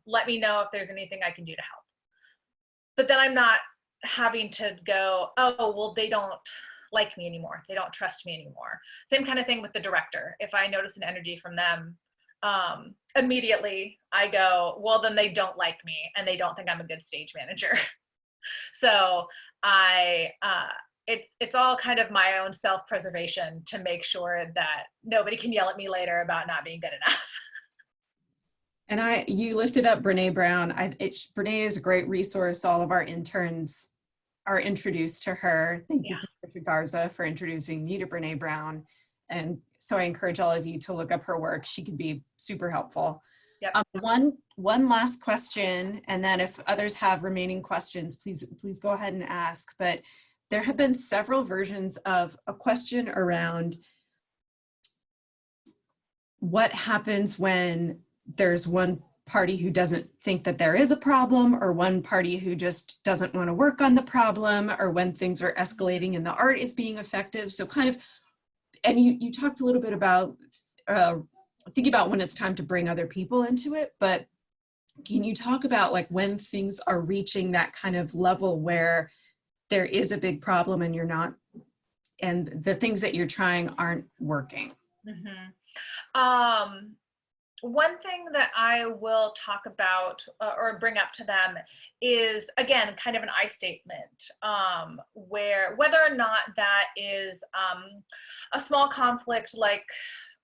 Let me know if there's anything I can do to help. But then I'm not having to go, oh, well, they don't like me anymore. They don't trust me anymore. Same kind of thing with the director. If I notice an energy from them, immediately I go, well, then they don't like me and they don't think I'm a good stage manager. So it's all kind of my own self-preservation to make sure that nobody can yell at me later about not being good enough. And you lifted up Brene Brown. Brene is a great resource. All of our interns are introduced to her. Thank you, Patricia Garza, for introducing me to Brene Brown. And so I encourage all of you to look up her work. She can be super helpful. Yep. One last question, and then if others have remaining questions, please go ahead and ask. But there have been several versions of a question around what happens when there's one party who doesn't think that there is a problem, or one party who just doesn't want to work on the problem, or when things are escalating and the art is being effective. So kind of, and you talked a little bit about thinking about when it's time to bring other people into it, but can you talk about like when things are reaching that kind of level where there is a big problem and you're not, and the things that you're trying aren't working? Mm-hmm. one thing that I will talk about or bring up to them is, again, kind of an I statement, where whether or not that is a small conflict, like,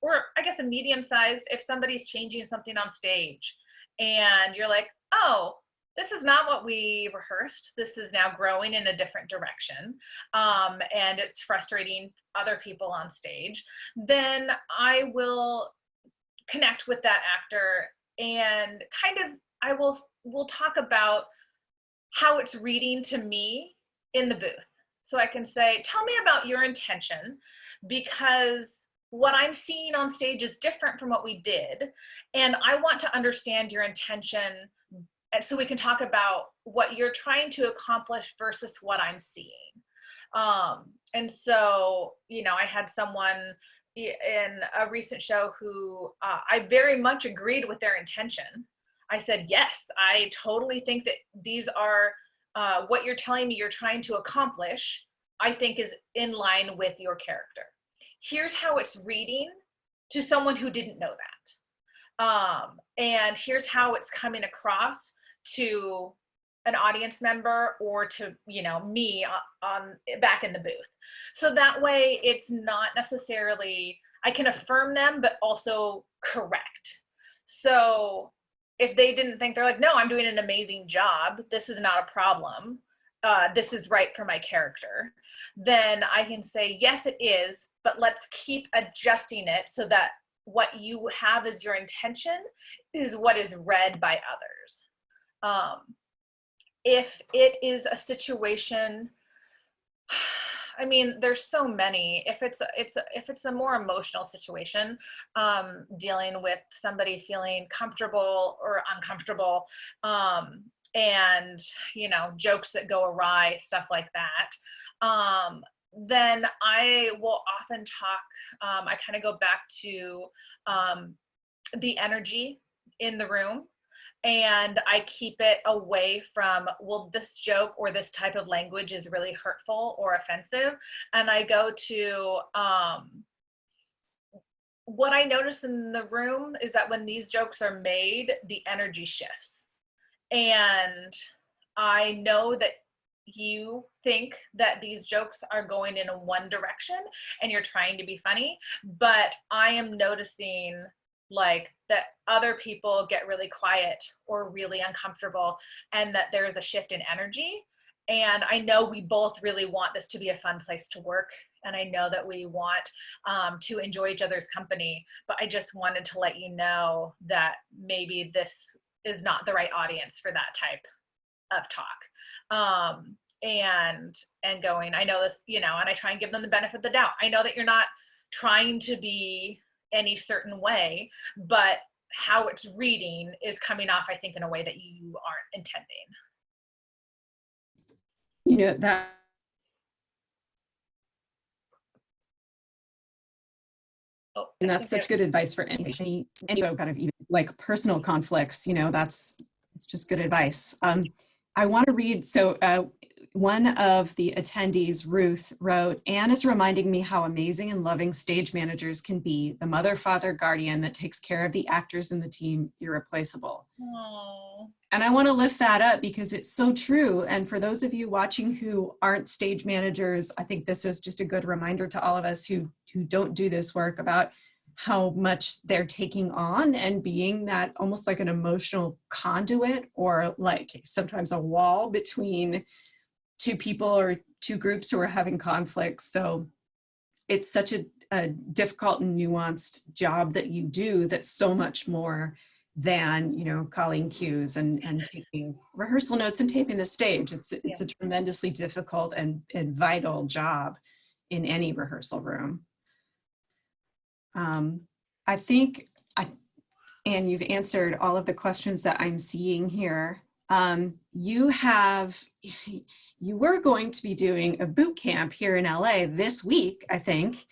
or I guess a medium sized, if somebody's changing something on stage and you're like, oh, this is not what we rehearsed. This is now growing in a different direction. And it's frustrating other people on stage. Then I will connect with that actor and kind of we'll talk about how it's reading to me in the booth. So I can say, tell me about your intention, because what I'm seeing on stage is different from what we did, and I want to understand your intention, and so we can talk about what you're trying to accomplish versus what I'm seeing. And so, I had someone in a recent show who I very much agreed with their intention. I said, yes, I totally think that these are what you're telling me you're trying to accomplish, I think is in line with your character. Here's how it's reading to someone who didn't know that. And here's how it's coming across to an audience member or to me on back in the booth. So that way it's not necessarily, I can affirm them but also correct. So if they didn't think, they're like, no, I'm doing an amazing job, this is not a problem, this is right for my character, then I can say, yes it is, but let's keep adjusting it so that what you have as your intention is what is read by others. If it is a situation, I mean, there's so many. If it's a more emotional situation, dealing with somebody feeling comfortable or uncomfortable, and jokes that go awry, stuff like that, then I will often talk. I kind of go back to the energy in the room. And I keep it away from, well, this joke or this type of language is really hurtful or offensive. And I go to what I notice in the room is that when these jokes are made, the energy shifts. And I know that you think that these jokes are going in one direction and you're trying to be funny, but I am noticing like that other people get really quiet or really uncomfortable, and that there is a shift in energy. And I know we both really want this to be a fun place to work, and I know that we want to enjoy each other's company, but I just wanted to let you know that maybe this is not the right audience for that type of talk. And going, I know this, and I try and give them the benefit of the doubt. I know that you're not trying to be any certain way, but how it's reading is coming off, I think, in a way that you aren't intending. That and that's such good advice for any kind of even like personal conflicts. It's just good advice. I want to read, so one of the attendees, Ruth, wrote, Anne is reminding me how amazing and loving stage managers can be, the mother, father, guardian that takes care of the actors in the team, irreplaceable. Aww. And I want to lift that up because it's so true. And for those of you watching who aren't stage managers, I think this is just a good reminder to all of us who don't do this work about how much they're taking on and being that almost like an emotional conduit, or like sometimes a wall between two people or two groups who are having conflicts. So it's such a difficult and nuanced job that you do, that's so much more than calling cues and taking rehearsal notes and taping the stage. It's a tremendously difficult and vital job in any rehearsal room. I think, Anne, you've answered all of the questions that I'm seeing here. You were going to be doing a boot camp here in LA this week, I think.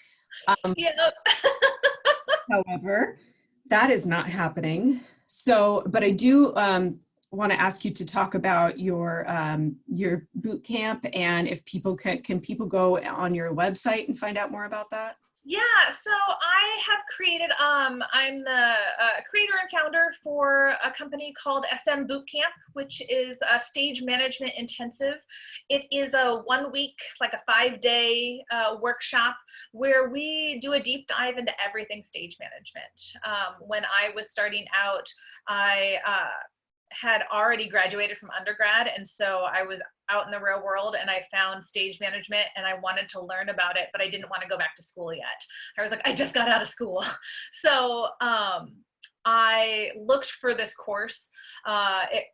Yep. However, that is not happening. So, but I do want to ask you to talk about your boot camp, and if people can people go on your website and find out more about that? Yeah, so I have created, I'm the creator and founder for a company called SM Bootcamp, which is a stage management intensive. It is a 1 week, like a 5-day workshop where we do a deep dive into everything stage management. When I was starting out, I had already graduated from undergrad, and so I was out in the real world and I found stage management and I wanted to learn about it, but I didn't want to go back to school yet. I was like, I just got out of school. So I looked for this course. It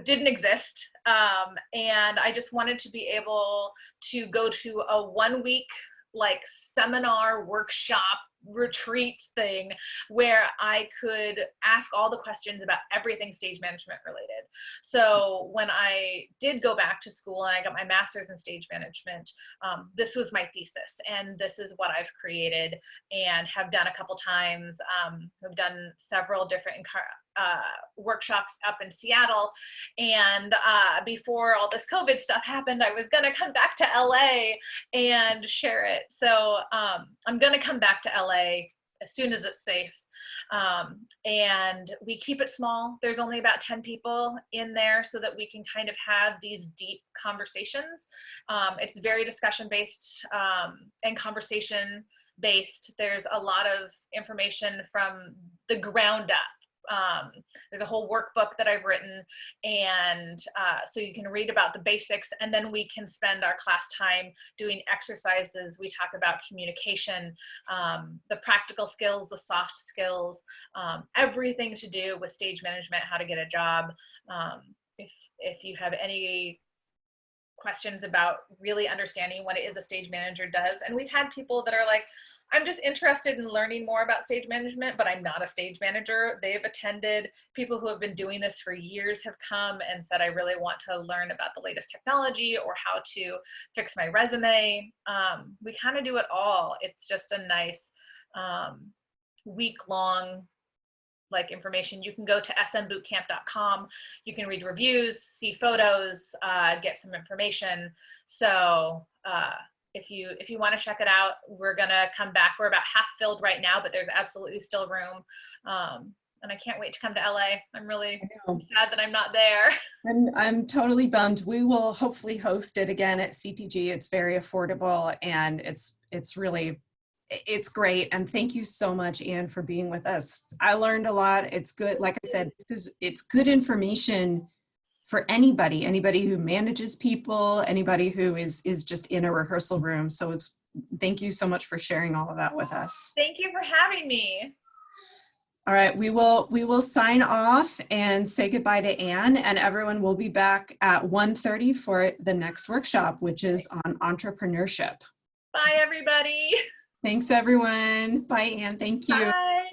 didn't exist. And I just wanted to be able to go to a 1 week like seminar workshop retreat thing where I could ask all the questions about everything stage management related. So when I did go back to school and I got my master's in stage management, this was my thesis, and this is what I've created and have done a couple times. I've done several different workshops up in Seattle, and before all this COVID stuff happened, I was gonna come back to LA and share it. So I'm gonna come back to LA as soon as it's safe. And we keep it small. There's only about 10 people in there so that we can kind of have these deep conversations. It's very discussion based and conversation based. There's a lot of information from the ground up. There's a whole workbook that I've written, and so you can read about the basics, and then we can spend our class time doing exercises. We talk about communication, the practical skills, the soft skills, everything to do with stage management, how to get a job. If you have any questions about really understanding what it is a stage manager does, and we've had people that are like, I'm just interested in learning more about stage management, but I'm not a stage manager. They've attended, people who have been doing this for years have come and said, I really want to learn about the latest technology or how to fix my resume. We kind of do it all. It's just a nice week-long like information. You can go to smbootcamp.com. You can read reviews, see photos, get some information. So if you want to check it out, we're gonna come back. We're about half filled right now, but there's absolutely still room. And I can't wait to come to LA. I'm really sad that I'm not there. I'm totally bummed. We will hopefully host it again at CTG. It's very affordable, and it's great. And thank you so much, Anne, for being with us. I learned a lot. It's good. Like I said, it's good information for anybody who manages people, anybody who is just in a rehearsal room. So thank you so much for sharing all of that with us. Thank you for having me. All right, we will sign off and say goodbye to Anne, and everyone will be back at 1:30 for the next workshop, which is on entrepreneurship. Bye, everybody. Thanks, everyone. Bye, Anne. Thank you. Bye.